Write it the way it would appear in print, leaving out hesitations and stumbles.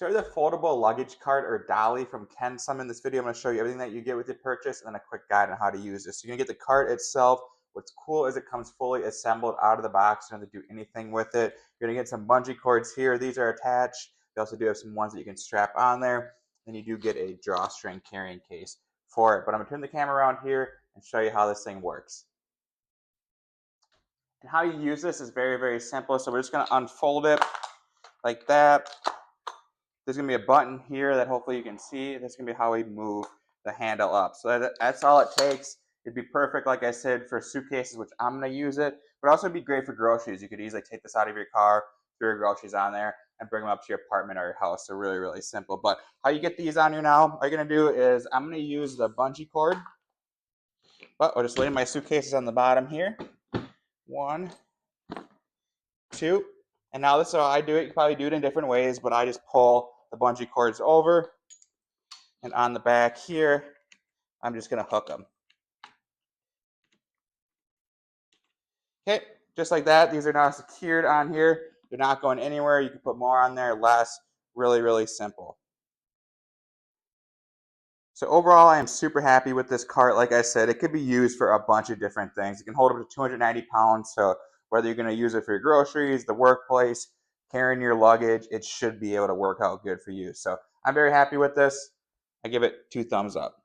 So I have the foldable luggage cart or dolly from KEDSUM. In this video, I'm going to show you everything that you get with your purchase and then a quick guide on how to use this. So you're going to get the cart itself. What's cool is it comes fully assembled out of the box. You don't have to do anything with it. You're going to get some bungee cords here. These are attached. You also do have some ones that you can strap on there. Then you do get a drawstring carrying case for it. But I'm going to turn the camera around here and show you how this thing works. And how you use this is very, very simple. So we're just going to unfold it like that. There's going to be a button here that hopefully you can see. That's going to be how we move the handle up. So that's all it takes. It'd be perfect, like I said, for suitcases, which I'm going to use it. But also be great for groceries. You could easily take this out of your car, throw your groceries on there, and bring them up to your apartment or your house. So really, really simple. But how you get these on here now, all you're going to do is I'm going to use the bungee cord. But I'll just lay my suitcases on the bottom here. 1, 2. And now this is how I do it. You can probably do it in different ways, but I just pull the bungee cords over. And on the back here, I'm just going to hook them. Okay, just like that. These are now secured on here. They're not going anywhere. You can put more on there, less. Really, really simple. So overall, I am super happy with this cart. Like I said, it could be used for a bunch of different things. It can hold up to 290 pounds. So whether you're going to use it for your groceries, the workplace, carrying your luggage, it should be able to work out good for you. So I'm very happy with this. I give it 2 thumbs up.